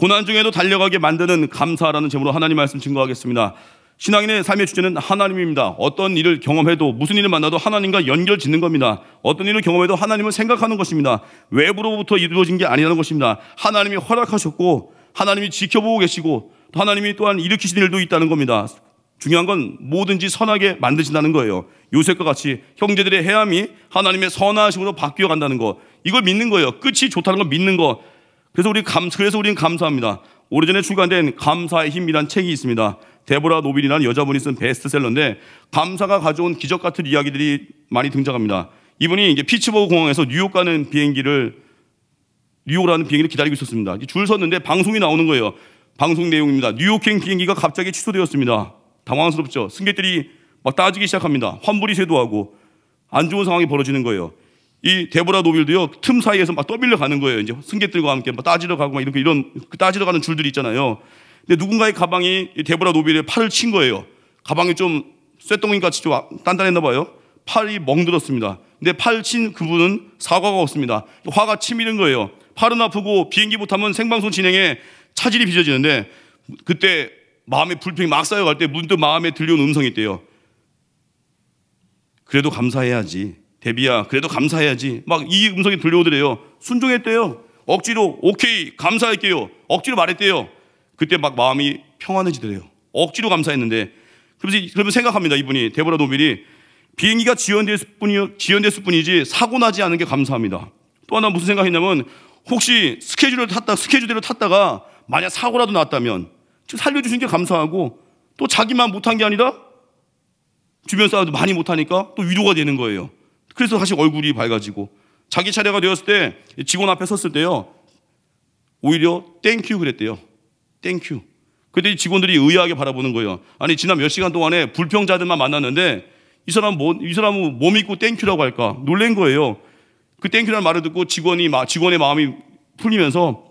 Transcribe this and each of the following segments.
고난 중에도 달려가게 만드는 감사라는 제목으로 하나님 말씀 증거하겠습니다. 신앙인의 삶의 주제는 하나님입니다. 어떤 일을 경험해도, 무슨 일을 만나도 하나님과 연결 짓는 겁니다. 어떤 일을 경험해도 하나님을 생각하는 것입니다. 외부로부터 이루어진 게 아니라는 것입니다. 하나님이 허락하셨고 하나님이 지켜보고 계시고 또 하나님이 또한 일으키신 일도 있다는 겁니다. 중요한 건 뭐든지 선하게 만드신다는 거예요. 요셉과 같이 형제들의 해함이 하나님의 선하심으로 바뀌어 간다는 거, 이걸 믿는 거예요. 끝이 좋다는 걸 믿는 거. 그래서 우리는 감사합니다. 오래전에 출간된 감사의 힘이라는 책이 있습니다. 데보라 노빌이라는 여자분이 쓴 베스트셀러인데, 감사가 가져온 기적 같은 이야기들이 많이 등장합니다. 이분이 이제 피츠버그 공항에서 뉴욕 가는 비행기를, 뉴욕으로 비행기를 기다리고 있었습니다. 줄 섰는데 방송이 나오는 거예요. 방송 내용입니다. 뉴욕행 비행기가 갑자기 취소되었습니다. 당황스럽죠. 승객들이 막 따지기 시작합니다. 환불이 쇄도하고 안 좋은 상황이 벌어지는 거예요. 이 데보라 노빌도요, 틈 사이에서 막 떠밀려 가는 거예요. 이제 승객들과 함께 막 따지러 가고 막 이런 따지러 가는 줄들이 있잖아요. 근데 누군가의 가방이 이 데보라 노빌의 팔을 친 거예요. 가방이 좀 쇳덩이 같이 좀 단단했나 봐요. 팔이 멍들었습니다. 근데 팔 친 그분은 사과가 없습니다. 화가 치미는 거예요. 팔은 아프고 비행기 못하면 생방송 진행에 차질이 빚어지는데, 그때 마음의 불평이 막 쌓여갈 때 문득 마음에 들려온 음성이 있대요. 그래도 감사해야지. 데비야, 그래도 감사해야지. 막 이 음성이 들려오더래요. 순종했대요. 억지로 오케이 감사할게요. 억지로 말했대요. 그때 막 마음이 평안해지더래요. 억지로 감사했는데. 그러면 생각합니다. 이분이, 데보라 노빌이, 비행기가 지연됐을 뿐이지 사고 나지 않은 게 감사합니다. 또 하나 무슨 생각했냐면, 혹시 스케줄대로 탔다가 만약 사고라도 났다면 살려주신 게 감사하고, 또 자기만 못한 게 아니라 주변 사람도 많이 못하니까 또 위로가 되는 거예요. 그래서 다시 얼굴이 밝아지고, 자기 차례가 되었을 때 직원 앞에 섰을 때요, 오히려 땡큐 그랬대요. 땡큐. 그때 이 직원들이 의아하게 바라보는 거예요. 아니, 지난 몇 시간 동안에 불평자들만 만났는데 이 사람은 뭐 믿고 땡큐라고 할까? 놀란 거예요. 그 땡큐라는 말을 듣고 직원의 마음이 풀리면서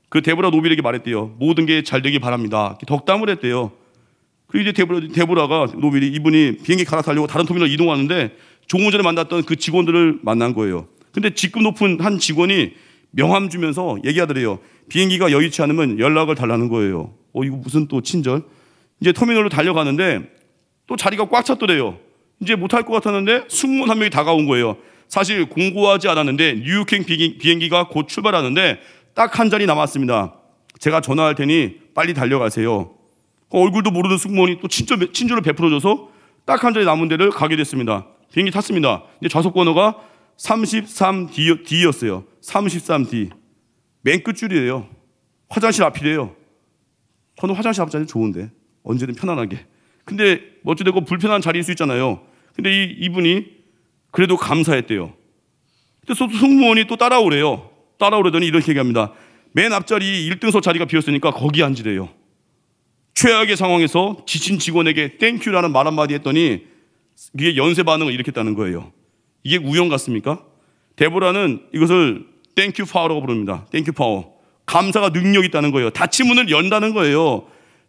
그 데보라 노빌에게 말했대요. 모든 게 잘 되길 바랍니다. 덕담을 했대요. 그리고 이제 데보라가 노빌이, 이분이 비행기 갈아타려고 다른 터미널로 이동하는데 조금 전에 만났던 그 직원들을 만난 거예요. 근데 직급 높은 한 직원이 명함 주면서 얘기하더래요. 비행기가 여의치 않으면 연락을 달라는 거예요. 이거 무슨 또 친절? 이제 터미널로 달려가는데 또 자리가 꽉 찼더래요. 이제 못할 것 같았는데 승무원 한 명이 다가온 거예요. 사실 공고하지 않았는데 뉴욕행 비행기가 곧 출발하는데 딱 한 자리 남았습니다. 제가 전화할 테니 빨리 달려가세요. 얼굴도 모르는 승무원이 또 친절을 베풀어줘서 딱 한 자리 남은 데를 가게 됐습니다. 비행기 탔습니다. 이제 좌석 번호가 33D였어요. 33D. 맨 끝줄이에요. 화장실 앞이래요. 저는 화장실 앞자리 좋은데, 언제든 편안하게. 근데 어찌되고 불편한 자리일 수 있잖아요. 근데 이분이 그래도 감사했대요. 그래서 승무원이 또 따라오려더니 이렇게 얘기합니다. 맨 앞자리 1등석 자리가 비었으니까 거기 앉으래요. 최악의 상황에서 지친 직원에게 땡큐라는 말 한마디 했더니 이게 연쇄 반응을 일으켰다는 거예요. 이게 우연 같습니까? 데보라는 이것을 땡큐 파워라고 부릅니다. 땡큐 파워. 감사가 능력이 있다는 거예요. 닫힌 문을 연다는 거예요.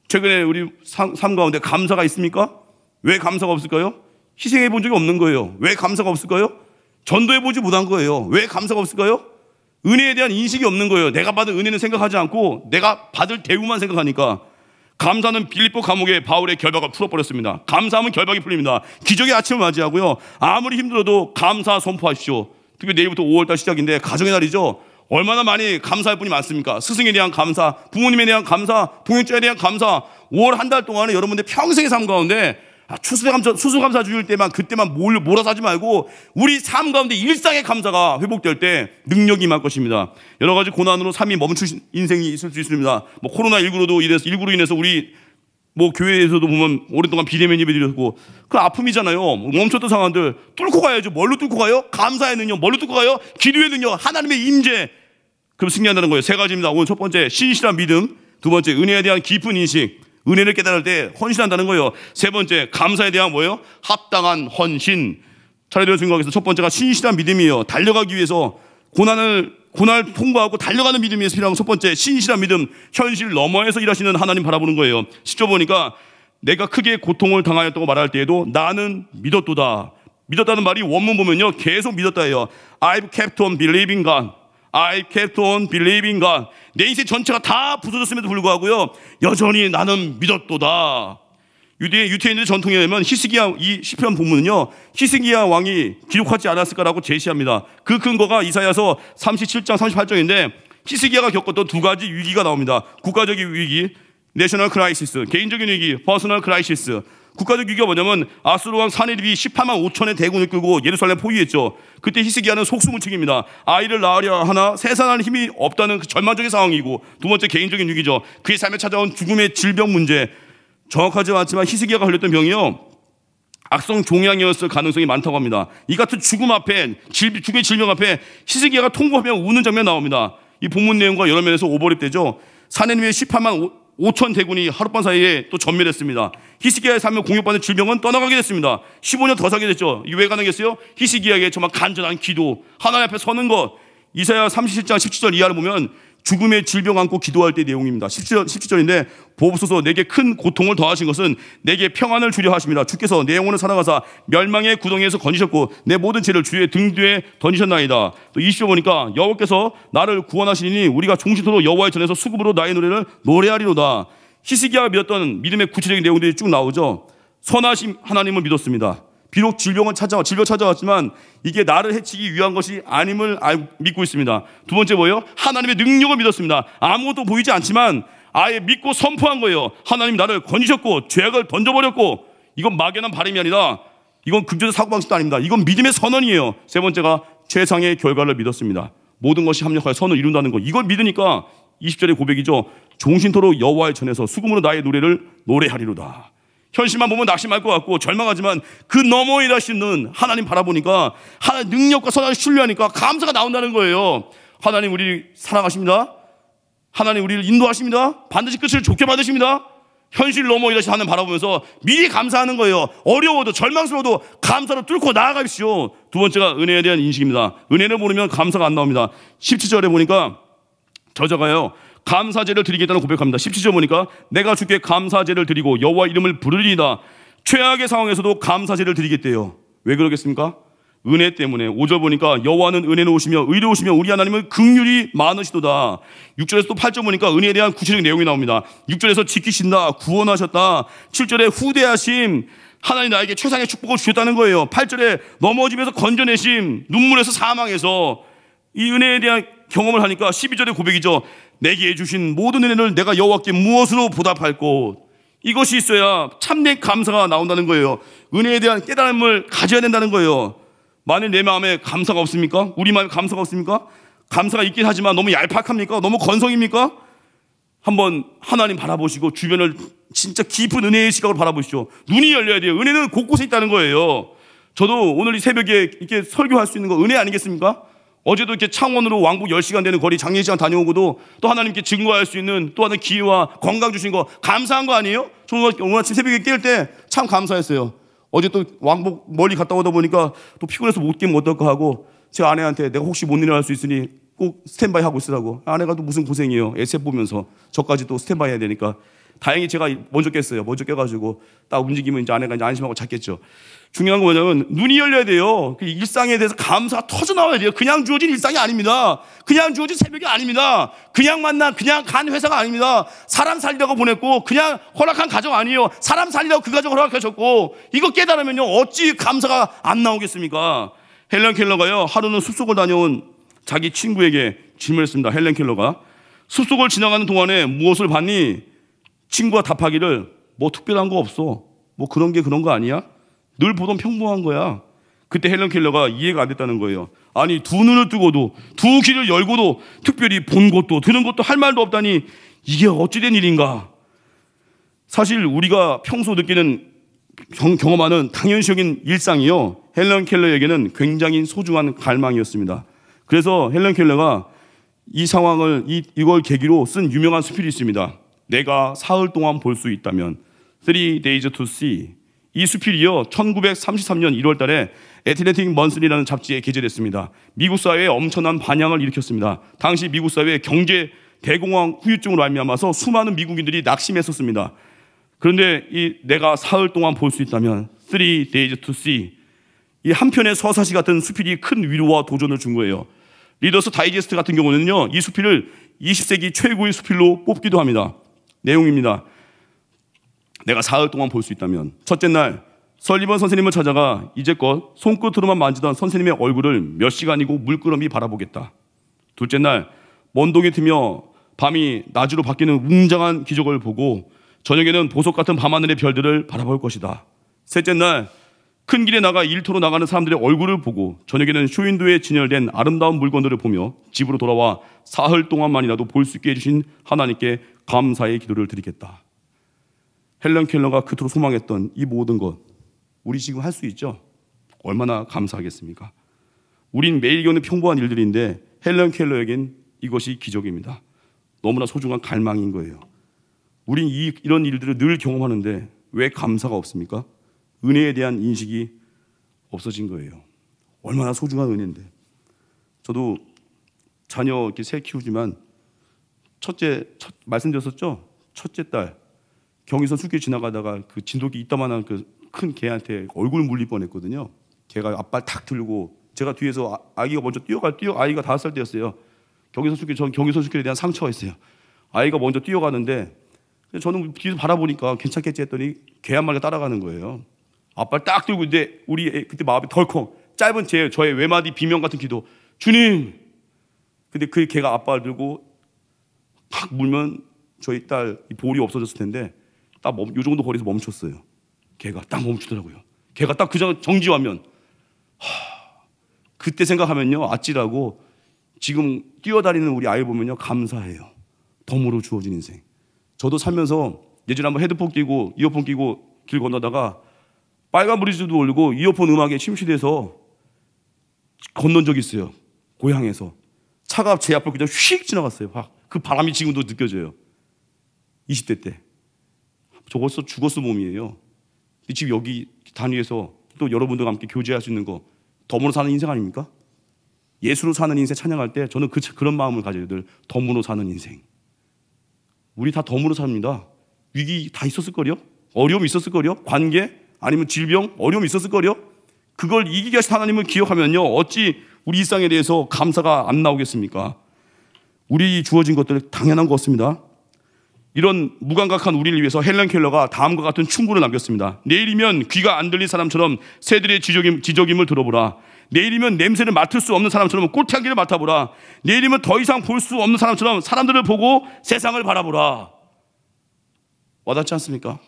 최근에 우리 삶 가운데 감사가 있습니까? 왜 감사가 없을까요? 희생해 본 적이 없는 거예요. 왜 감사가 없을까요? 전도해 보지 못한 거예요. 왜 감사가 없을까요? 은혜에 대한 인식이 없는 거예요. 내가 받은 은혜는 생각하지 않고 내가 받을 대우만 생각하니까. 감사는 빌립보 감옥에 바울의 결박을 풀어버렸습니다. 감사하면 결박이 풀립니다. 기적의 아침을 맞이하고요, 아무리 힘들어도 감사 선포하십시오. 특히 내일부터 5월달 시작인데 가정의 날이죠. 얼마나 많이 감사할 분이 많습니까? 스승에 대한 감사, 부모님에 대한 감사, 동역자에 대한 감사. 5월 한 달 동안에 여러분들 평생의 삶 가운데 추수감사 주일 때만, 그때만 몰아서 하지 말고 우리 삶 가운데 일상의 감사가 회복될 때 능력이 임할 것입니다. 여러 가지 고난으로 삶이 멈춘 인생이 있을 수 있습니다. 일구로 인해서 우리 교회에서도 보면 오랫동안 비대면 예배 드렸고, 그 아픔이잖아요. 멈췄던 상황들 뚫고 가야죠. 뭘로 뚫고 가요? 감사의 능력. 뭘로 뚫고 가요? 기도의 능력, 하나님의 임재. 그럼 승리한다는 거예요. 세 가지입니다. 오늘 첫 번째, 신실한 믿음. 두 번째, 은혜에 대한 깊은 인식. 은혜를 깨달을 때 헌신한다는 거예요. 세 번째, 감사에 대한 뭐예요? 합당한 헌신. 차례대로 증거하겠습니다. 첫 번째가 신실한 믿음이에요. 달려가기 위해서 고난을 통과하고 달려가는 믿음이 필요한 첫 번째, 신실한 믿음. 현실 너머에서 일하시는 하나님 바라보는 거예요. 10절 보니까 내가 크게 고통을 당하였다고 말할 때에도 나는 믿었도다. 믿었다는 말이 원문 보면요, 계속 믿었다예요. I've kept on believing God. I kept on believing God. 내 인생 전체가 다 부서졌음에도 불구하고요, 여전히 나는 믿었도다. 유대인들의 전통에 의하면 히스기야, 이 시편 본문은요, 히스기야 왕이 기록하지 않았을까라고 제시합니다. 그 근거가 이사야서 37장 38절인데 히스기야가 겪었던 두 가지 위기가 나옵니다. 국가적인 위기, 내셔널 크라이시스, 개인적인 위기, 퍼스널 크라이시스. 국가적 위기가 뭐냐면 아수르 왕 사네립이 18만 5천의 대군을 끌고 예루살렘 포위했죠. 그때 히스기야는 속수무책입니다. 아이를 낳으려 하나 생산할 힘이 없다는 그 절망적인 상황이고, 두 번째 개인적인 위기죠. 그의 삶에 찾아온 죽음의 질병 문제. 정확하지 않지만 히스기야가 걸렸던 병이요, 악성 종양이었을 가능성이 많다고 합니다. 이 같은 죽음 앞에, 죽음의 질병 앞에 히스기야가 통곡하며 우는 장면 나옵니다. 이 본문 내용과 여러 면에서 오버랩되죠. 사네립의 18만 5천 대군이 하룻밤 사이에 또 전멸했습니다. 히스기야의 삶을 공격받는 질병은 떠나가게 됐습니다. 15년 더 살게 됐죠. 이게 왜 가능했어요? 히스기야에게 정말 간절한 기도, 하나님 앞에 서는 것. 이사야 37장 17절 이하를 보면 죽음의 질병 안고 기도할 때 내용입니다. 17절인데 보옵소서 내게 큰 고통을 더하신 것은 내게 평안을 주려 하십니다. 주께서 내 영혼을 사랑하사 멸망의 구덩이에서 건지셨고 내 모든 죄를 주의 등 뒤에 던지셨나이다. 또 20절 보니까 여호와께서 나를 구원하시니 우리가 종신토록 여호와의 전에서 수금으로 나의 노래를 노래하리로다. 히스기야가 믿었던 믿음의 구체적인 내용들이 쭉 나오죠. 선하신 하나님을 믿었습니다. 비록 질병 찾아왔지만 이게 나를 해치기 위한 것이 아님을 믿고 있습니다. 두 번째 뭐예요? 하나님의 능력을 믿었습니다. 아무것도 보이지 않지만 아예 믿고 선포한 거예요. 하나님 나를 건지셨고 죄악을 던져버렸고. 이건 막연한 바람이 아니라 이건 금전의 사고방식도 아닙니다. 이건 믿음의 선언이에요. 세 번째가 최상의 결과를 믿었습니다. 모든 것이 합력하여 선을 이룬다는 것. 이걸 믿으니까 20절의 고백이죠. 종신토록 여호와의 전에서 수금으로 나의 노래를 노래하리로다. 현실만 보면 낙심할 것 같고 절망하지만 그 너머에 일하시는 하나님 바라보니까 하나님 능력과 선함을 신뢰하니까 감사가 나온다는 거예요. 하나님 우리를 사랑하십니다. 하나님 우리를 인도하십니다. 반드시 끝을 좋게 받으십니다. 현실 넘어 일하시는 하나님 바라보면서 미리 감사하는 거예요. 어려워도 절망스러워도 감사로 뚫고 나아가십시오. 두 번째가 은혜에 대한 인식입니다. 은혜를 모르면 감사가 안 나옵니다. 17절에 보니까 저자가요, 감사제를 드리겠다는 고백합니다. 17절 보니까 내가 주께 감사제를 드리고 여호와 이름을 부르리이다. 최악의 상황에서도 감사제를 드리겠대요. 왜 그러겠습니까? 은혜 때문에. 5절 보니까 여호와는 은혜로우시며 의로우시며 우리 하나님은 긍휼이 많으시도다. 6절에서 또 8절 보니까 은혜에 대한 구체적인 내용이 나옵니다. 6절에서 지키신다, 구원하셨다. 7절에 후대하심, 하나님 나에게 최상의 축복을 주셨다는 거예요. 8절에 넘어지면서 건져내심, 눈물에서 사망해서 이 은혜에 대한 경험을 하니까 12절의 고백이죠. 내게 주신 모든 은혜를 내가 여호와께 무엇으로 보답할꼬. 이것이 있어야 참된 감사가 나온다는 거예요. 은혜에 대한 깨달음을 가져야 된다는 거예요. 만일 내 마음에 감사가 없습니까? 우리 마음에 감사가 없습니까? 감사가 있긴 하지만 너무 얄팍합니까? 너무 건성입니까? 한번 하나님 바라보시고 주변을 진짜 깊은 은혜의 시각으로 바라보시죠. 눈이 열려야 돼요. 은혜는 곳곳에 있다는 거예요. 저도 오늘 이 새벽에 이렇게 설교할 수 있는 거 은혜 아니겠습니까? 어제도 이렇게 창원으로 왕복 10시간 되는 거리 장례식장 다녀오고도 또 하나님께 증거할 수 있는 또 하나의 기회와 건강 주신 거 감사한 거 아니에요? 저는 오늘 아침 새벽에 깰 때 참 감사했어요. 어제 또 왕복 멀리 갔다 오다 보니까 또 피곤해서 못 깨면 어떨까 하고 제 아내한테 내가 혹시 못 일어날 수 있으니 꼭 스탠바이 하고 있으라고. 아내가 또 무슨 고생이에요. SF 보면서 저까지 또 스탠바이 해야 되니까. 다행히 제가 먼저 깼어요. 먼저 깨가지고 딱 움직이면 이제 아내가 이제 안심하고 잤겠죠. 중요한 건 뭐냐면 눈이 열려야 돼요. 그 일상에 대해서 감사가 터져나와야 돼요. 그냥 주어진 일상이 아닙니다. 그냥 주어진 새벽이 아닙니다. 그냥 만난 그냥 간 회사가 아닙니다. 사람 살리라고 보냈고 그냥 허락한 가정 아니에요. 사람 살리라고 그 가정을 허락하셨고 이거 깨달으면요 어찌 감사가 안 나오겠습니까? 헬렌 켈러가요 하루는 숲속을 다녀온 자기 친구에게 질문했습니다. 헬렌 켈러가 숲속을 지나가는 동안에 무엇을 봤니? 친구가 답하기를 뭐 특별한 거 없어. 뭐 그런 거 아니야? 늘 보던 평범한 거야. 그때 헬렌 켈러가 이해가 안 됐다는 거예요. 아니 두 눈을 뜨고도 두 귀를 열고도 특별히 본 것도 들은 것도 할 말도 없다니 이게 어찌된 일인가. 사실 우리가 평소 느끼는 경험하는 당연시적인 일상이요 헬렌 켈러에게는 굉장히 소중한 갈망이었습니다. 그래서 헬렌 켈러가 이 상황을 이걸 계기로 쓴 유명한 수필이 있습니다. 내가 사흘 동안 볼 수 있다면 3 days to see. 이 수필이요 1933년 1월 달에 애틀랜틱 먼슬리라는 잡지에 게재됐습니다. 미국 사회에 엄청난 반향을 일으켰습니다. 당시 미국 사회의 경제 대공황 후유증으로 말미암아서 수많은 미국인들이 낙심했었습니다. 그런데 이 내가 사흘 동안 볼 수 있다면 3 days to see. 이 한편의 서사시 같은 수필이 큰 위로와 도전을 준 거예요. 리더스 다이제스트 같은 경우는요 이 수필을 20세기 최고의 수필로 뽑기도 합니다. 내용입니다. 내가 사흘 동안 볼 수 있다면, 첫째 날 설리번 선생님을 찾아가 이제껏 손끝으로만 만지던 선생님의 얼굴을 몇 시간이고 물끄러미 바라보겠다. 둘째 날 먼동이 트며 밤이 낮으로 바뀌는 웅장한 기적을 보고 저녁에는 보석 같은 밤하늘의 별들을 바라볼 것이다. 셋째 날 큰 길에 나가 일터로 나가는 사람들의 얼굴을 보고 저녁에는 쇼윈도에 진열된 아름다운 물건들을 보며 집으로 돌아와 사흘 동안만이라도 볼 수 있게 해주신 하나님께 감사의 기도를 드리겠다. 헬런 켈러가 그토록 소망했던 이 모든 것, 우리 지금 할 수 있죠? 얼마나 감사하겠습니까? 우린 매일 겪는 평범한 일들인데 헬런 켈러에겐 이것이 기적입니다. 너무나 소중한 갈망인 거예요. 우린 이런 일들을 늘 경험하는데 왜 감사가 없습니까? 은혜에 대한 인식이 없어진 거예요. 얼마나 소중한 은혜인데. 저도 자녀 이렇게 새 키우지만 말씀드렸었죠? 첫째 딸 경의선 숲길 지나가다가 그 진돗개 이따만한 그 큰 개한테 얼굴 물릴 뻔했거든요. 걔가 앞발 탁 들고 제가 뒤에서 아이가 먼저 아이가 5살 때였어요. 경의선 숲길에 대한 상처가 있어요. 아이가 먼저 뛰어가는데 저는 뒤에서 바라보니까 괜찮겠지 했더니 개 한 마리가 따라가는 거예요. 앞발 딱 들고 있는데 그때 마음이 덜컹 짧은 저의 외마디 비명 같은 기도, 주님. 근데 그 개가 앞발 들고 팍 물면 저희 딸 볼이 없어졌을 텐데 딱 요 정도 거리에서 멈췄어요. 걔가 딱 멈추더라고요. 걔가 딱 그 정지하면 그때 생각하면요, 아찔하고 지금 뛰어다니는 우리 아이 보면요 감사해요. 덤으로 주어진 인생. 저도 살면서 예전에 한번 헤드폰 끼고 이어폰 끼고 길 건너다가 빨간 브리즈도 올리고 이어폰 음악에 침실해서 건넌 적이 있어요. 고향에서 차가 제 앞을 그냥 휙 지나갔어요. 그 바람이 지금도 느껴져요. 20대 때. 저것도 죽었어 몸이에요. 지금 여기 단위에서 또 여러분들과 함께 교제할 수 있는 거 덤으로 사는 인생 아닙니까? 예수로 사는 인생 찬양할 때 저는 그런 마음을 가져요. 늘 덤으로 사는 인생. 우리 다 덤으로 삽니다. 위기 다 있었을 거요. 어려움이 있었을 거요. 관계 아니면 질병 어려움이 있었을 거요. 그걸 이기게 하신 하나님을 기억하면요, 어찌 우리 일상에 대해서 감사가 안 나오겠습니까? 우리 주어진 것들 당연한 것 같습니다. 이런 무감각한 우리를 위해서 헬런 켈러가 다음과 같은 충고를 남겼습니다. 내일이면 귀가 안 들린 사람처럼 새들의 지저김을 들어보라. 내일이면 냄새를 맡을 수 없는 사람처럼 꽃향기를 맡아보라. 내일이면 더 이상 볼 수 없는 사람처럼 사람들을 보고 세상을 바라보라. 와닿지 않습니까?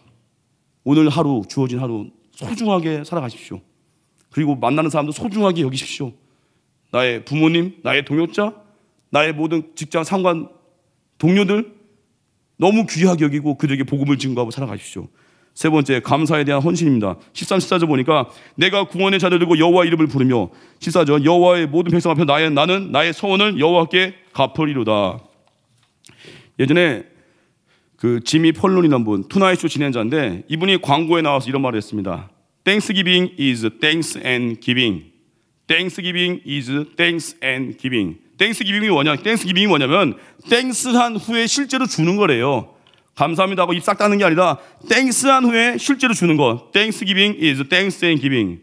오늘 하루, 주어진 하루 소중하게 살아가십시오. 그리고 만나는 사람도 소중하게 여기십시오. 나의 부모님, 나의 동역자, 나의 모든 직장 상관 동료들 너무 귀하게 여기고 그들에게 복음을 증거하고 살아가십시오. 세 번째, 감사에 대한 헌신입니다. 13, 14절 보니까 내가 구원의 자를 들고 여호와 이름을 부르며 14절 여호와의 모든 백성 앞에 나는 나의 서원을 여호와께 갚으리로다. 예전에 그 지미 펄론이라는 분, 투나잇쇼 진행자인데 이분이 광고에 나와서 이런 말을 했습니다. Thanksgiving is thanks and giving. Thanksgiving is thanks and giving. Thanksgiving이 뭐냐면 땡스한 후에 실제로 주는 거래요. 감사합니다 하고 입 싹 닫는 게 아니라 땡스한 후에 실제로 주는 거. Thanksgiving is thanks and giving.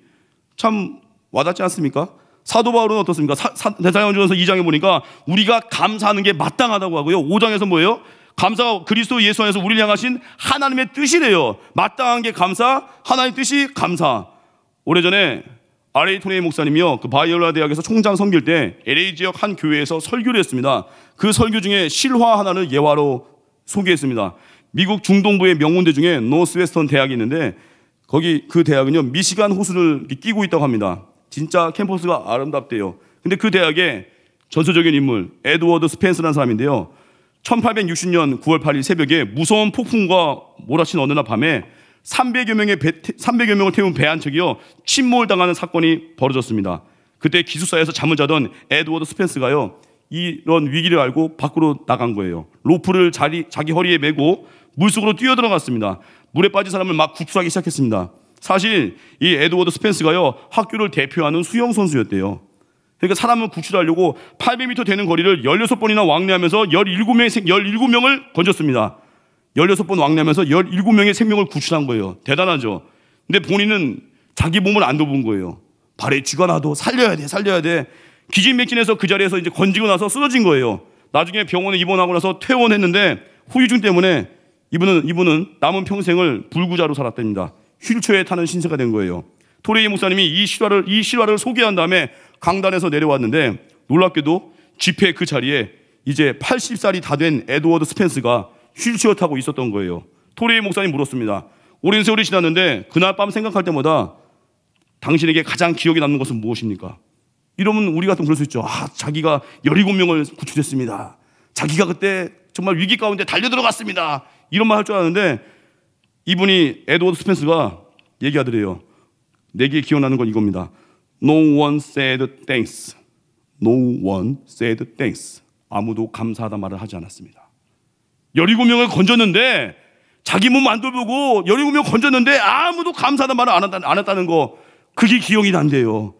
참 와닿지 않습니까? 사도 바울은 어떻습니까? 데살로니가전서 2장에 보니까 우리가 감사하는 게 마땅하다고 하고요. 5장에서 뭐예요? 감사가 그리스도 예수 안에서 우리를 향하신 하나님의 뜻이래요. 마땅한 게 감사, 하나님의 뜻이 감사. 오래전에 R.A. 토네이 목사님이요, 그 바이올라 대학에서 총장 섬길 때 LA 지역 한 교회에서 설교를 했습니다. 그 설교 중에 실화 하나를 예화로 소개했습니다. 미국 중동부의 명문대 중에 노스웨스턴 대학이 있는데 거기 그 대학은요 미시간 호수를 끼고 있다고 합니다. 진짜 캠퍼스가 아름답대요. 근데 그 대학에 전설적인 인물 에드워드 스펜스라는 사람인데요, 1860년 9월 8일 새벽에 무서운 폭풍과 몰아친 어느 날 밤에 300여 명을 태운 배 한 척이요 침몰 당하는 사건이 벌어졌습니다. 그때 기숙사에서 잠을 자던 에드워드 스펜스가요 이런 위기를 알고 밖으로 나간 거예요. 로프를 자기 허리에 메고 물속으로 뛰어들어갔습니다. 물에 빠진 사람을 막 구출하기 시작했습니다. 사실 이 에드워드 스펜스가요 학교를 대표하는 수영 선수였대요. 그러니까 사람을 구출하려고 800m 되는 거리를 16번이나 왕래하면서 17명을 건졌습니다. 16번 왕래하면서 17명의 생명을 구출한 거예요. 대단하죠. 근데 본인은 자기 몸을 안 dob은 거예요. 발에 쥐가 나도 살려야 돼. 기진맥진해서 그 자리에서 이제 건지고 나서 쓰러진 거예요. 나중에 병원에 입원하고 나서 퇴원했는데 후유증 때문에 이분은 남은 평생을 불구자로 살았답니다. 휠체어에 타는 신세가 된 거예요. 토레이 목사님이 이 실화를 소개한 다음에 강단에서 내려왔는데 놀랍게도 집회 그 자리에 이제 80살이 다 된 에드워드 스펜스가 휠체어 타고 있었던 거예요. 토레이 목사님 물었습니다. 오랜 세월이 지났는데 그날 밤 생각할 때마다 당신에게 가장 기억에 남는 것은 무엇입니까? 이러면 우리 같으면 그럴 수 있죠. 자기가 17명을 구출했습니다. 자기가 그때 정말 위기 가운데 달려들어갔습니다. 이런 말 할 줄 알았는데 이분이 에드워드 스펜스가 얘기하더래요. 내게 기억나는 건 이겁니다. No one said thanks. No one said thanks. 아무도 감사하다 말을 하지 않았습니다. 17명을 건졌는데 자기 몸 안 돌보고 17명 건졌는데 아무도 감사하다 말을 안 했다는 거, 그게 기억이 난대요.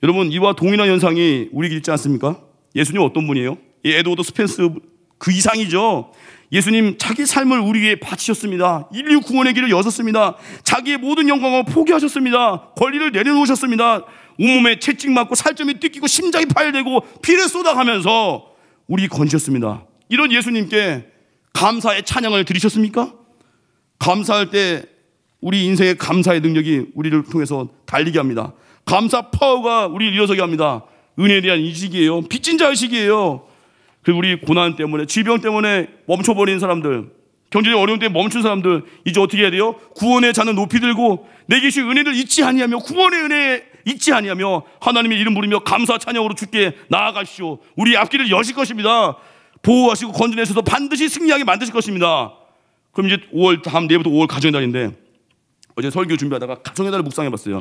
여러분, 이와 동일한 현상이 우리에게 있지 않습니까? 예수님 어떤 분이에요? 이 에드워드 스펜스 그 이상이죠. 예수님 자기 삶을 우리 위해 바치셨습니다. 인류 구원의 길을 여셨습니다. 자기의 모든 영광을 포기하셨습니다. 권리를 내려놓으셨습니다. 온몸에 채찍 맞고 살점이 뜯기고 심장이 파열되고 피를 쏟아가면서 우리 건지셨습니다. 이런 예수님께 감사의 찬양을 드리셨습니까? 감사할 때 우리 인생의 감사의 능력이 우리를 통해서 달리게 합니다. 감사 파워가 우리를 일어서게 합니다. 은혜에 대한 인식이에요. 빚진 자의식이에요. 그리고 우리 고난 때문에, 질병 때문에 멈춰버린 사람들, 경제적 어려움 때문에 멈춘 사람들, 이제 어떻게 해야 돼요? 구원의 잔을 높이 들고 내게 주신 은혜를 잊지 아니하며, 구원의 은혜 잊지 아니하며 하나님의 이름 부르며 감사 찬양으로 주께 나아가시오. 우리 앞길을 여실 것입니다. 보호하시고 건져내셔서 반드시 승리하게 만드실 것입니다. 그럼 이제 다음 내일부터 5월 가정의 달인데, 어제 설교 준비하다가 가정의 달을 묵상해봤어요.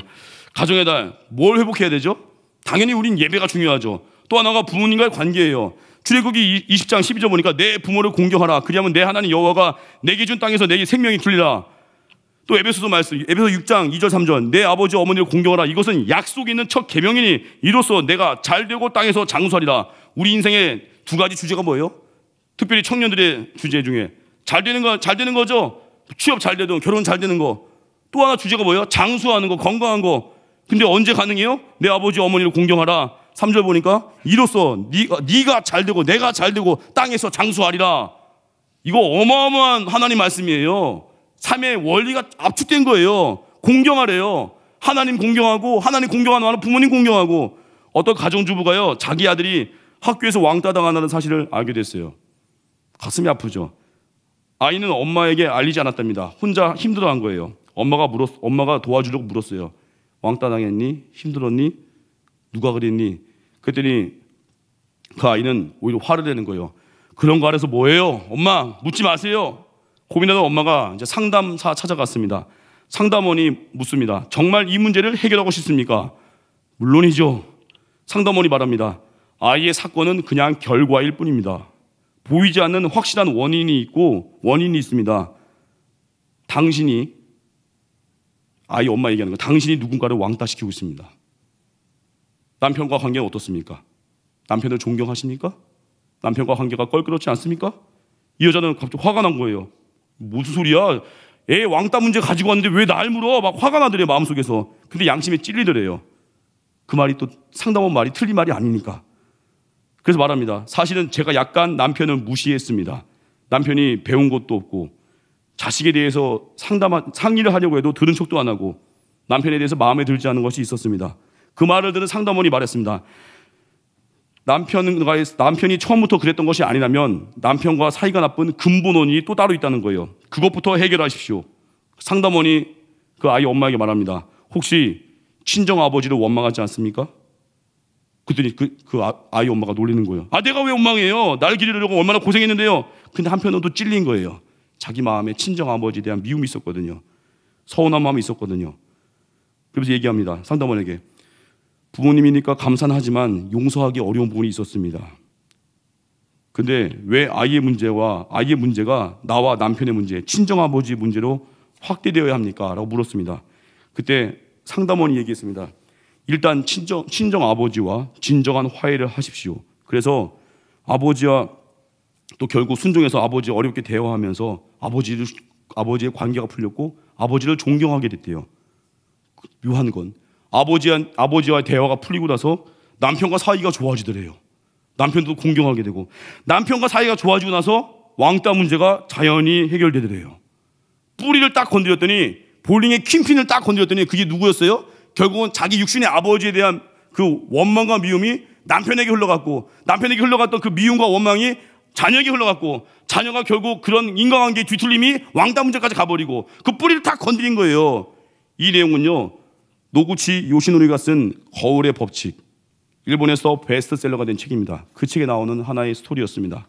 가정의 달, 뭘 회복해야 되죠? 당연히 우린 예배가 중요하죠. 또 하나가 부모님과의 관계예요. 출애굽기 20장 12절 보니까 내 부모를 공경하라. 그리하면 내 하나님 여호와가 내게 준 땅에서 내게 생명이 풀리라. 또 에베소서 말씀, 에베소 6장 2절 3절, 내 아버지 어머니를 공경하라. 이것은 약속이 있는 첫 계명이니 이로써 내가 잘되고 땅에서 장수하리라. 우리 인생의 두 가지 주제가 뭐예요? 특별히 청년들의 주제 중에 잘 되는 거죠. 취업 잘 되든 결혼 잘 되는 거. 또 하나 주제가 뭐예요? 장수하는 거, 건강한 거. 근데 언제 가능해요? 내 아버지 어머니를 공경하라. 3절 보니까 이로써 네가 잘 되고 내가 잘 되고 땅에서 장수하리라. 이거 어마어마한 하나님 말씀이에요. 삶의 원리가 압축된 거예요. 공경하래요. 하나님 공경하고, 하나님 공경하는 말은 부모님 공경하고. 어떤 가정주부가요, 자기 아들이 학교에서 왕따 당한다는 사실을 알게 됐어요. 가슴이 아프죠. 아이는 엄마에게 알리지 않았답니다. 혼자 힘들어한 거예요. 엄마가 도와주려고 물었어요. 왕따 당했니? 힘들었니? 누가 그랬니? 그랬더니 그 아이는 오히려 화를 내는 거예요. 그런 거 알아서 뭐예요? 엄마 묻지 마세요. 고민하던 엄마가 이제 상담사 찾아갔습니다. 상담원이 묻습니다. 정말 이 문제를 해결하고 싶습니까? 물론이죠. 상담원이 말합니다. 아이의 사건은 그냥 결과일 뿐입니다. 보이지 않는 확실한 원인이 있습니다. 당신이, 아이 엄마 얘기하는 거, 당신이 누군가를 왕따시키고 있습니다. 남편과 관계는 어떻습니까? 남편을 존경하십니까? 남편과 관계가 껄끄럽지 않습니까? 이 여자는 갑자기 화가 난 거예요. 무슨 소리야? 애 왕따 문제 가지고 왔는데 왜 날 물어? 막 화가 나더래요, 마음속에서. 근데 양심에 찔리더래요. 그 말이 또 상담원 말이 틀린 말이 아니니까. 그래서 말합니다. 사실은 제가 약간 남편을 무시했습니다. 남편이 배운 것도 없고 자식에 대해서 상의를 하려고 해도 들은 척도 안 하고 남편에 대해서 마음에 들지 않은 것이 있었습니다. 그 말을 들은 상담원이 말했습니다. 남편이 처음부터 그랬던 것이 아니라면 남편과 사이가 나쁜 근본 원인이 또 따로 있다는 거예요. 그것부터 해결하십시오. 상담원이 그 아이 엄마에게 말합니다. 혹시 친정 아버지를 원망하지 않습니까? 그랬더니 아이 엄마가 놀리는 거예요. 내가 왜 원망해요? 날 기르려고 얼마나 고생했는데요. 근데 한편으로 또 찔린 거예요. 자기 마음에 친정 아버지에 대한 미움이 있었거든요. 서운한 마음이 있었거든요. 그래서 얘기합니다. 상담원에게. 부모님이니까 감사는 하지만 용서하기 어려운 부분이 있었습니다. 근데 왜 아이의 문제가 나와 남편의 문제, 친정아버지 문제로 확대되어야 합니까? 라고 물었습니다. 그때 상담원이 얘기했습니다. 일단 친정아버지와 진정한 화해를 하십시오. 그래서 아버지와 또 결국 순종해서 아버지 어렵게 대화하면서 아버지의 관계가 풀렸고 아버지를 존경하게 됐대요. 묘한 건 아버지와 대화가 풀리고 나서 남편과 사이가 좋아지더래요. 남편도 공경하게 되고, 남편과 사이가 좋아지고 나서 왕따 문제가 자연히 해결되더래요. 뿌리를 딱 건드렸더니, 볼링의 킹핀을 딱 건드렸더니 그게 누구였어요? 결국은 자기 육신의 아버지에 대한 그 원망과 미움이 남편에게 흘러갔고, 남편에게 흘러갔던 그 미움과 원망이 자녀에게 흘러갔고, 자녀가 결국 그런 인간관계의 뒤틀림이 왕따 문제까지 가버리고 그 뿌리를 딱 건드린 거예요. 이 내용은요, 노구치 요시노리가 쓴 거울의 법칙, 일본에서 베스트셀러가 된 책입니다. 그 책에 나오는 하나의 스토리였습니다.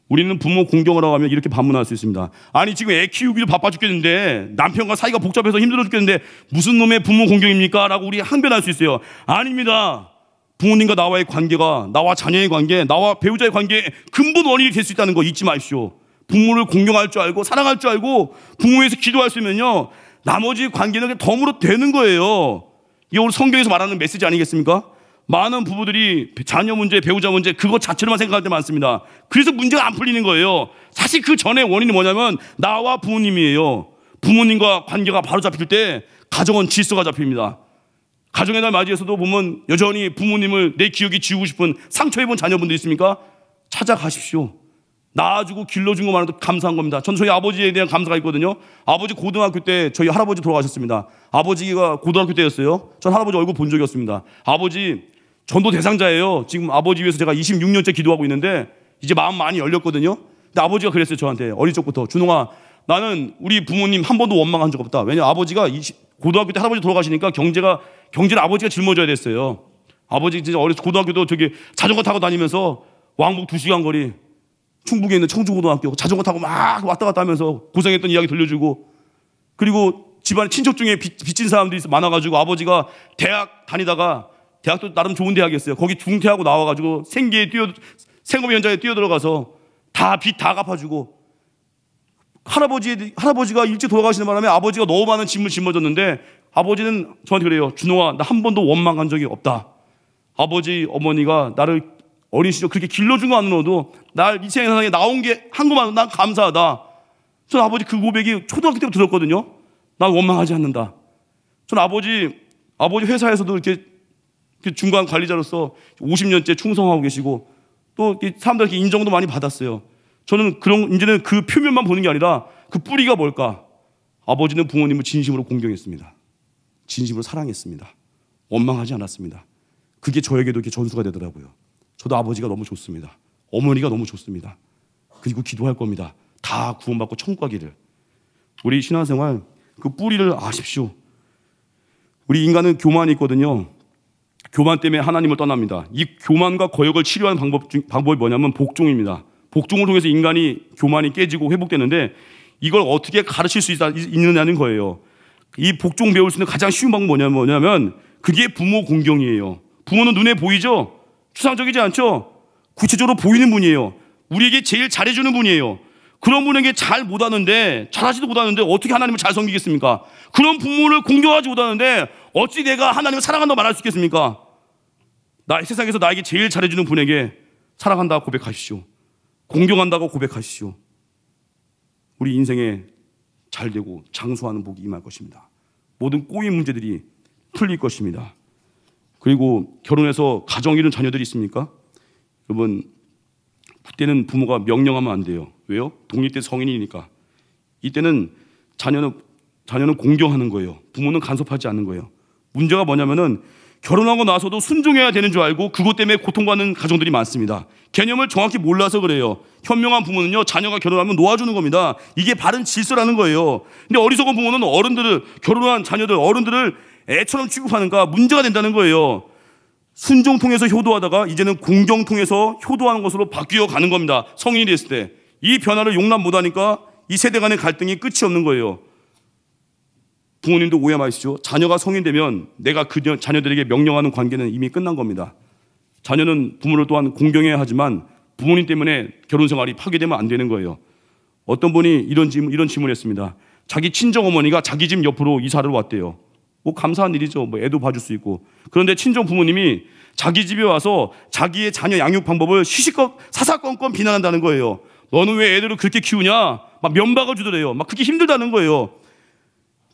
우리는 부모 공경을 하고 하면 이렇게 반문할 수 있습니다. 아니 지금 애 키우기도 바빠 죽겠는데, 남편과 사이가 복잡해서 힘들어 죽겠는데 무슨 놈의 부모 공경입니까? 라고 우리 항변할 수 있어요. 아닙니다. 부모님과 나와의 관계가, 나와 자녀의 관계, 나와 배우자의 관계의 근본 원인이 될 수 있다는 거 잊지 마십시오. 부모를 공경할 줄 알고 사랑할 줄 알고 부모에서 기도할 수 있으면요, 나머지 관계는 덤으로 되는 거예요. 이게 오늘 성경에서 말하는 메시지 아니겠습니까? 많은 부부들이 자녀 문제, 배우자 문제 그것 자체로만 생각할 때 많습니다. 그래서 문제가 안 풀리는 거예요. 사실 그 전에 원인이 뭐냐면 나와 부모님이에요. 부모님과 관계가 바로 잡힐 때 가정은 질서가 잡힙니다. 가정의 날 맞이해서도 보면 여전히 부모님을 내 기억이 지우고 싶은 상처 입은 자녀분들 있습니까? 찾아가십시오. 낳아주고 길러준 것만으로도 감사한 겁니다. 저는 저희 아버지에 대한 감사가 있거든요. 아버지 고등학교 때 저희 할아버지 돌아가셨습니다. 아버지가 고등학교 때였어요. 전 할아버지 얼굴 본 적이 없습니다. 아버지 전도 대상자예요. 지금 아버지 위해서 제가 26년째 기도하고 있는데 이제 마음 많이 열렸거든요. 근데 아버지가 그랬어요. 저한테 어릴 적부터. 준홍아, 나는 우리 부모님 한 번도 원망한 적 없다. 왜냐면 아버지가 고등학교 때 할아버지 돌아가시니까 경제를 아버지가 짊어져야 됐어요. 아버지 진짜 고등학교도 저기 자전거 타고 다니면서 왕복 2시간 거리, 충북에 있는 청주고등학교 자전거 타고 막 왔다 갔다 하면서 고생했던 이야기 들려주고, 그리고 집안에 친척 중에 빚진 사람들이 많아가지고 아버지가 대학 다니다가, 대학도 나름 좋은 대학이었어요. 거기 중퇴하고 나와가지고 생업의 현장에 뛰어들어가서 다 빚 다 갚아주고, 할아버지가 일찍 돌아가시는 바람에 아버지가 너무 많은 짐을 짊어졌는데 아버지는 저한테 그래요. 준홍아, 나 한 번도 원망한 적이 없다. 아버지, 어머니가 나를 어린 시절 그렇게 길러준 거 안으로도 날 이 세상에 나온 게 한 것만 난 감사하다. 저는 아버지 그 고백이 초등학교 때부터 들었거든요. 난 원망하지 않는다. 저는 아버지 회사에서도 이렇게 중간 관리자로서 50년째 충성하고 계시고, 또 사람들에게 인정도 많이 받았어요. 저는 이제는 그 표면만 보는 게 아니라 그 뿌리가 뭘까? 아버지는 부모님을 진심으로 공경했습니다. 진심으로 사랑했습니다. 원망하지 않았습니다. 그게 저에게도 이렇게 전수가 되더라고요. 저도 아버지가 너무 좋습니다. 어머니가 너무 좋습니다. 그리고 기도할 겁니다. 다 구원받고 천국 가기를. 우리 신앙생활 그 뿌리를 아십시오. 우리 인간은 교만이 있거든요. 교만 때문에 하나님을 떠납니다. 이 교만과 거역을 치료하는 방법이 뭐냐면 복종입니다. 복종을 통해서 인간이 교만이 깨지고 회복되는데, 이걸 어떻게 가르칠 수 있느냐는 거예요. 이 복종 배울 수 있는 가장 쉬운 방법은 뭐냐면 그게 부모 공경이에요. 부모는 눈에 보이죠? 추상적이지 않죠? 구체적으로 보이는 분이에요. 우리에게 제일 잘해주는 분이에요. 그런 분에게 잘 못하는데, 잘하지도 못하는데 어떻게 하나님을 잘 섬기겠습니까? 그런 부모를 공경하지 못하는데 어찌 내가 하나님을 사랑한다고 말할 수 있겠습니까? 세상에서 나에게 제일 잘해주는 분에게 사랑한다고 고백하십시오. 공경한다고 고백하십시오. 우리 인생에 잘되고 장수하는 복이 임할 것입니다. 모든 꼬인 문제들이 풀릴 것입니다. 그리고 결혼해서 가정 이룬 자녀들이 있습니까? 여러분, 그때는 부모가 명령하면 안 돼요. 왜요? 독립된 성인이니까. 이때는 자녀는 공경하는 거예요. 부모는 간섭하지 않는 거예요. 문제가 뭐냐면은 결혼하고 나서도 순종해야 되는 줄 알고 그것 때문에 고통받는 가정들이 많습니다. 개념을 정확히 몰라서 그래요. 현명한 부모는요, 자녀가 결혼하면 놓아주는 겁니다. 이게 바른 질서라는 거예요. 근데 어리석은 부모는 결혼한 자녀들, 어른들을 애처럼 취급하는가 문제가 된다는 거예요. 순종 통해서 효도하다가 이제는 공경 통해서 효도하는 것으로 바뀌어 가는 겁니다. 성인이 됐을 때. 이 변화를 용납 못하니까 이 세대 간의 갈등이 끝이 없는 거예요. 부모님도 오해 마시죠. 자녀가 성인 되면 내가 그 자녀들에게 명령하는 관계는 이미 끝난 겁니다. 자녀는 부모를 또한 공경해야 하지만 부모님 때문에 결혼 생활이 파괴되면 안 되는 거예요. 어떤 분이 이런 질문을 했습니다. 자기 친정 어머니가 자기 집 옆으로 이사를 왔대요. 뭐 감사한 일이죠. 뭐 애도 봐줄 수 있고. 그런데 친정 부모님이 자기 집에 와서 자기의 자녀 양육 방법을 사사건건 비난한다는 거예요. 너는 왜 애들을 그렇게 키우냐? 막 면박을 주더래요. 막 그게 힘들다는 거예요.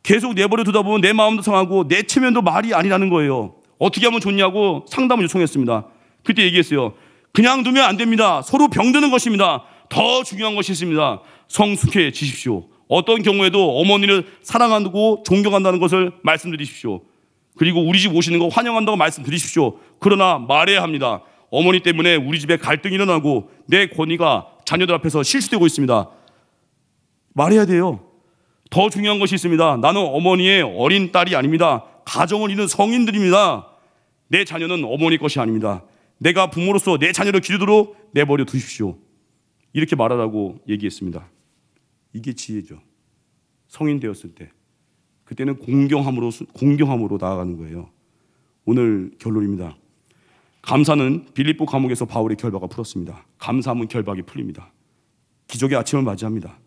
계속 내버려 두다 보면 내 마음도 상하고 내 체면도 말이 아니라는 거예요. 어떻게 하면 좋냐고 상담을 요청했습니다. 그때 얘기했어요. 그냥 두면 안 됩니다. 서로 병드는 것입니다. 더 중요한 것이 있습니다. 성숙해지십시오. 어떤 경우에도 어머니를 사랑하고 존경한다는 것을 말씀드리십시오. 그리고 우리 집 오시는 거 환영한다고 말씀드리십시오. 그러나 말해야 합니다. 어머니 때문에 우리 집에 갈등이 일어나고 내 권위가 자녀들 앞에서 실수되고 있습니다. 말해야 돼요. 더 중요한 것이 있습니다. 나는 어머니의 어린 딸이 아닙니다. 가정을 이룬 성인들입니다. 내 자녀는 어머니 것이 아닙니다. 내가 부모로서 내 자녀를 기르도록 내버려 두십시오. 이렇게 말하라고 얘기했습니다. 이게 지혜죠. 성인 되었을 때. 그때는 공경함으로 나아가는 거예요. 오늘 결론입니다. 감사는 빌립보 감옥에서 바울의 결박을 풀었습니다. 감사하면 결박이 풀립니다. 기적의 아침을 맞이합니다.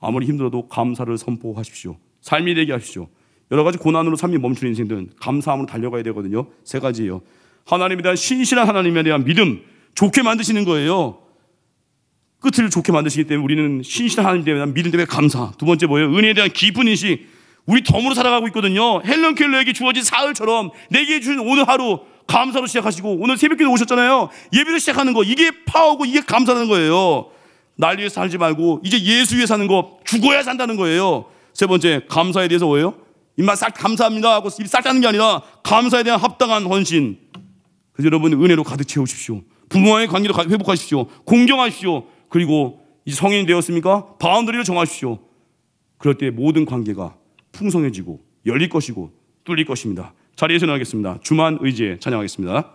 아무리 힘들어도 감사를 선포하십시오. 삶이 되게 하십시오. 여러 가지 고난으로 삶이 멈추는 인생들은 감사함으로 달려가야 되거든요. 세 가지예요. 하나님에 대한 신실한 하나님에 대한 믿음, 좋게 만드시는 거예요. 끝을 좋게 만드시기 때문에 우리는 신실한 하나님에 대한 믿음 때문에 감사. 두 번째 뭐예요? 은혜에 대한 깊은 인식. 우리 덤으로 살아가고 있거든요. 헬런 켈러에게 주어진 사흘처럼 내게 주신 오늘 하루 감사로 시작하시고 오늘 새벽기도 오셨잖아요. 예배를 시작하는 거, 이게 파워고 이게 감사하는 거예요. 날 위해서 살지 말고 이제 예수 위해 사는 거, 죽어야 산다는 거예요. 세 번째, 감사에 대해서 뭐예요? 입만 싹 감사합니다 하고 입 싹 닫는 게 아니라 감사에 대한 합당한 헌신. 그래서 여러분 은혜로 가득 채우십시오. 부모와의 관계로 회복하십시오. 공경하십시오. 그리고 이제 성인이 되었습니까? 바운더리를 정하십시오. 그럴 때 모든 관계가 풍성해지고 열릴 것이고 뚫릴 것입니다. 자리에서 나가겠습니다. 주만 의지에 찬양하겠습니다.